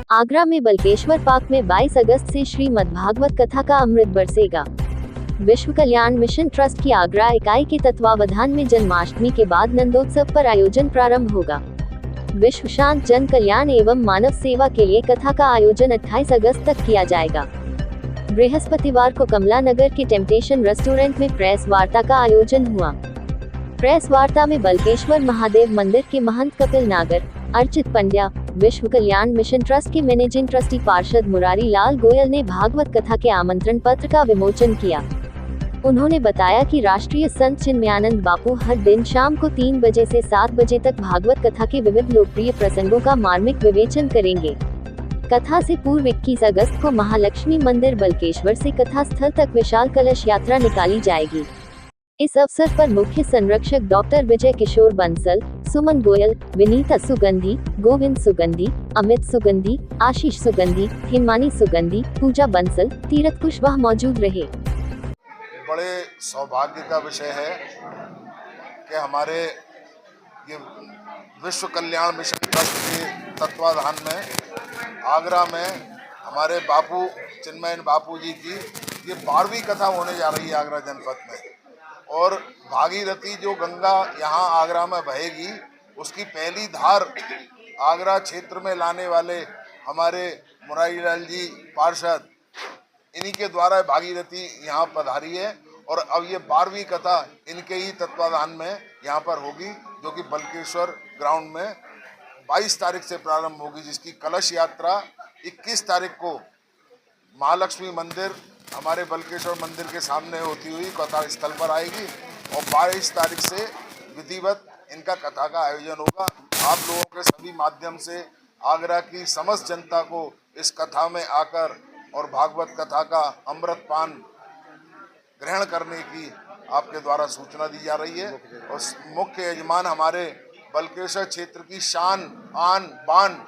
आगरा में बल्केश्वर पार्क में 22 अगस्त से श्रीमद्भागवत कथा का अमृत बरसेगा। विश्व कल्याण मिशन ट्रस्ट की आगरा इकाई के तत्वावधान में जन्माष्टमी के बाद नंदोत्सव पर आयोजन प्रारंभ होगा। विश्व शांत जन कल्याण एवं मानव सेवा के लिए कथा का आयोजन 28 अगस्त तक किया जाएगा। बृहस्पतिवार को कमला नगर के टेम्पटेशन रेस्टोरेंट में प्रेस वार्ता का आयोजन हुआ। प्रेस वार्ता में बल्केश्वर महादेव मंदिर के महंत कपिल नागर, अर्चित पंड्या, विश्व कल्याण मिशन ट्रस्ट के मैनेजिंग ट्रस्टी पार्षद मुरारी लाल गोयल ने भागवत कथा के आमंत्रण पत्र का विमोचन किया। उन्होंने बताया कि राष्ट्रीय संत चिन्मयानंद बापू हर दिन शाम को 3 बजे से 7 बजे तक भागवत कथा के विविध लोकप्रिय प्रसंगों का मार्मिक विवेचन करेंगे। कथा से पूर्व 21 अगस्त को महालक्ष्मी मंदिर बल्केश्वर से कथा स्थल तक विशाल कलश यात्रा निकाली जाएगी। इस अवसर पर मुख्य संरक्षक डॉक्टर विजय किशोर बंसल, सुमन गोयल, विनीता सुगंधी, गोविंद सुगंधी, अमित सुगंधी, आशीष सुगंधी, हिमानी सुगंधी, पूजा बंसल, तीरथ कुशवाहा मौजूद रहे। बड़े सौभाग्य का विषय है कि हमारे ये विश्व कल्याण मिशन ट्रस्ट के तत्वाधान में आगरा में हमारे बापू चिन्मयानंद बापू जी की ये 12वीं कथा होने जा रही है आगरा जनपद में। और भागीरथी जो गंगा यहाँ आगरा में बहेगी उसकी पहली धार आगरा क्षेत्र में लाने वाले हमारे मुरारी लाल जी पार्षद, इन्हीं के द्वारा भागीरथी यहाँ पधारी है। और अब ये 12वीं कथा इनके ही तत्वाधान में यहाँ पर होगी, जो कि बल्केश्वर ग्राउंड में 22 तारीख से प्रारंभ होगी, जिसकी कलश यात्रा 21 तारीख को महालक्ष्मी मंदिर हमारे बल्केश्वर मंदिर के सामने होती हुई कथा स्थल पर आएगी और 22 तारीख से विधिवत इनका कथा का आयोजन होगा। आप लोगों के सभी माध्यम से आगरा की समस्त जनता को इस कथा में आकर और भागवत कथा का अमृत पान ग्रहण करने की आपके द्वारा सूचना दी जा रही है। और मुख्य यजमान हमारे बल्केश्वर क्षेत्र की शान आन बान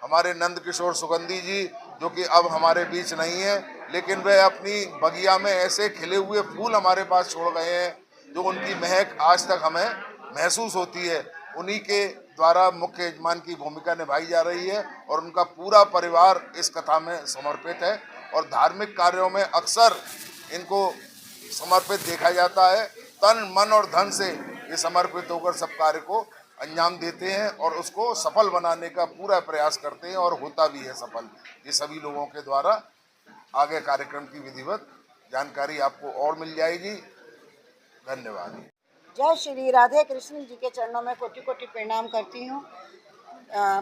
हमारे नंद किशोर सुगंधी जी, जो कि अब हमारे बीच नहीं है, लेकिन वे अपनी बगिया में ऐसे खिले हुए फूल हमारे पास छोड़ गए हैं जो उनकी महक आज तक हमें महसूस होती है। उन्हीं के द्वारा मुख्य यजमान की भूमिका निभाई जा रही है और उनका पूरा परिवार इस कथा में समर्पित है। और धार्मिक कार्यों में अक्सर इनको समर्पित देखा जाता है। तन मन और धन से ये समर्पित होकर सब कार्य को अंजाम देते हैं और उसको सफल बनाने का पूरा प्रयास करते हैं और होता भी है सफल। ये सभी लोगों के द्वारा आगे कार्यक्रम की विधिवत जानकारी आपको और मिल जाएगी। धन्यवाद। जय श्री राधे कृष्ण जी के चरणों में कोटि कोटि प्रणाम करती हूँ।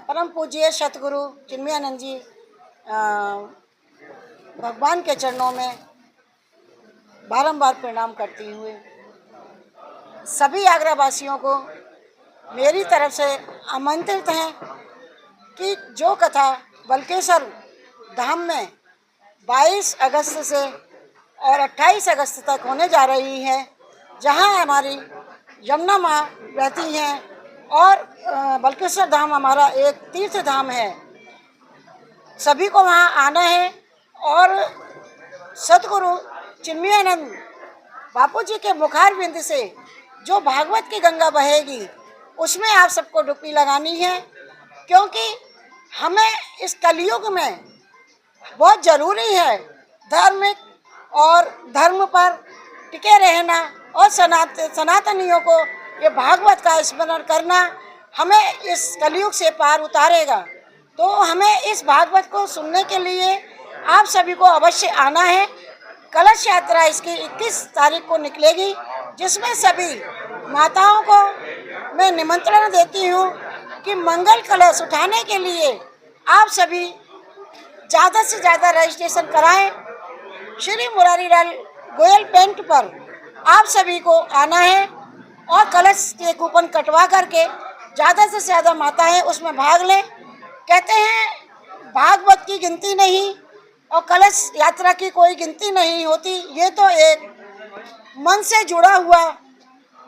परम पूज्य सतगुरु चिन्मयानंद जी भगवान के चरणों में बारंबार प्रणाम करती हुए सभी आगरा वासियों को मेरी तरफ से आमंत्रित हैं कि जो कथा बल्केश्वर धाम में 22 अगस्त से और 28 अगस्त तक होने जा रही है, जहां हमारी यमुना माँ रहती हैं और बल्केश्वर धाम हमारा एक तीर्थ धाम है। सभी को वहां आना है और सतगुरु चिन्मयानंद बापू जी के मुखारविंद से जो भागवत की गंगा बहेगी उसमें आप सबको डुबकी लगानी है, क्योंकि हमें इस कलयुग में बहुत ज़रूरी है धार्मिक और धर्म पर टिके रहना और सनातनियों को ये भागवत का स्मरण करना हमें इस कलयुग से पार उतारेगा। तो हमें इस भागवत को सुनने के लिए आप सभी को अवश्य आना है। कलश यात्रा इसकी 21 तारीख को निकलेगी, जिसमें सभी माताओं को मैं निमंत्रण देती हूँ कि मंगल कलश उठाने के लिए आप सभी ज़्यादा से ज़्यादा रजिस्ट्रेशन कराएं। श्री मुरारी लाल गोयल पेंट पर आप सभी को आना है और कलश के कूपन कटवा करके ज़्यादा से ज़्यादा माताएं उसमें भाग लें। कहते हैं भागवत की गिनती नहीं और कलश यात्रा की कोई गिनती नहीं होती, ये तो एक मन से जुड़ा हुआ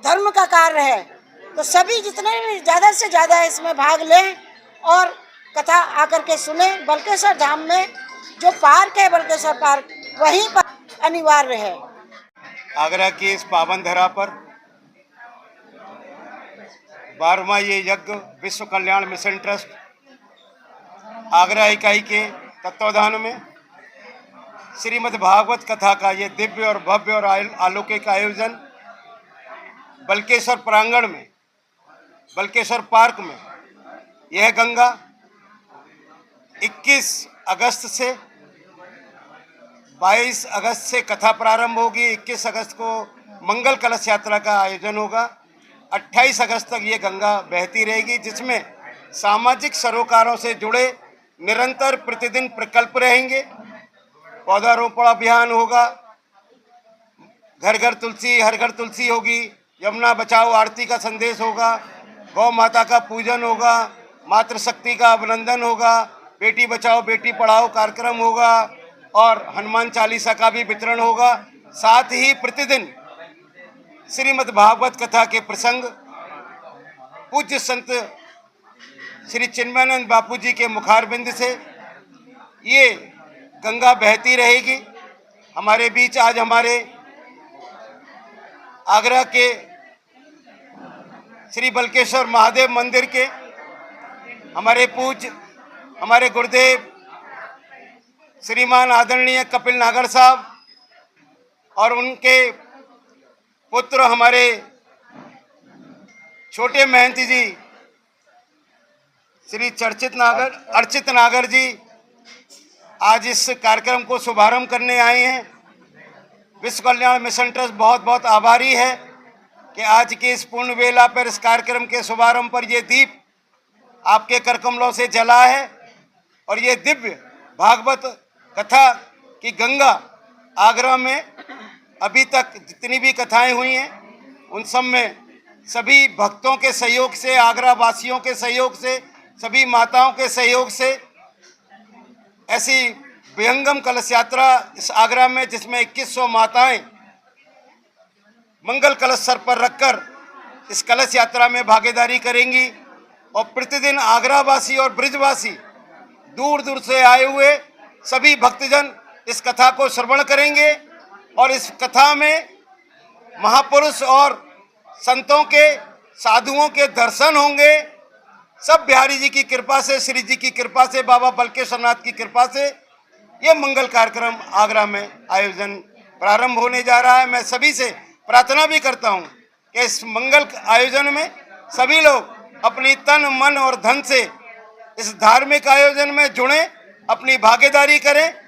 धर्म का कार्य है। तो सभी जितने भी ज़्यादा से ज़्यादा इसमें भाग लें और कथा आकर के सुने। बल्केश्वर धाम में जो पार्क है बल्केश्वर पार्क, वहीं पर अनिवार्य है। आगरा की इस पावन धरा पर 12वां ये यज्ञ विश्व कल्याण मिशन ट्रस्ट आगरा इकाई के तत्वाधान में श्रीमद् भागवत कथा का ये दिव्य और भव्य और अलौकिक आयोजन बल्केश्वर प्रांगण में, बल्केश्वर पार्क में, यह गंगा 21 अगस्त से 22 अगस्त से कथा प्रारंभ होगी। 21 अगस्त को मंगल कलश यात्रा का आयोजन होगा। 28 अगस्त तक ये गंगा बहती रहेगी, जिसमें सामाजिक सरोकारों से जुड़े निरंतर प्रतिदिन प्रकल्प रहेंगे। पौधारोपण अभियान होगा, घर घर तुलसी हर घर तुलसी होगी, यमुना बचाओ आरती का संदेश होगा, गौ माता का पूजन होगा, मातृशक्ति का अभिनंदन होगा, बेटी बचाओ बेटी पढ़ाओ कार्यक्रम होगा और हनुमान चालीसा का भी वितरण होगा। साथ ही प्रतिदिन श्रीमद् भागवत कथा के प्रसंग पूज्य संत श्री चिन्मयानंद बापू जी के मुखारबिंद से ये गंगा बहती रहेगी। हमारे बीच आज हमारे आगरा के श्री बल्केश्वर महादेव मंदिर के हमारे पूज्य हमारे गुरुदेव श्रीमान आदरणीय कपिल नागर साहब और उनके पुत्र हमारे छोटे महंत जी श्री अर्चित नागर जी आज इस कार्यक्रम को शुभारंभ करने आए हैं। विश्व कल्याण मिशन ट्रस्ट बहुत बहुत आभारी है कि आज की इस पूर्ण वेला पर इस कार्यक्रम के शुभारंभ पर ये दीप आपके करकमलों से जला है और ये दिव्य भागवत कथा की गंगा आगरा में अभी तक जितनी भी कथाएं हुई हैं उन सब में सभी भक्तों के सहयोग से, आगरा वासियों के सहयोग से, सभी माताओं के सहयोग से ऐसी विहंगम कलश यात्रा इस आगरा में, जिसमें 2100 माताएं मंगल कलश सर पर रखकर इस कलश यात्रा में भागीदारी करेंगी और प्रतिदिन आगरावासी और ब्रिजवासी दूर दूर से आए हुए सभी भक्तजन इस कथा को श्रवण करेंगे और इस कथा में महापुरुष और संतों के, साधुओं के दर्शन होंगे। सब बिहारी जी की कृपा से, श्री जी की कृपा से, बाबा बल्केश्वर नाथ की कृपा से ये मंगल कार्यक्रम आगरा में आयोजन प्रारंभ होने जा रहा है। मैं सभी से प्रार्थना भी करता हूं कि इस मंगल आयोजन में सभी लोग अपनी तन मन और धन से इस धार्मिक आयोजन में जुड़ें, अपनी भागीदारी करें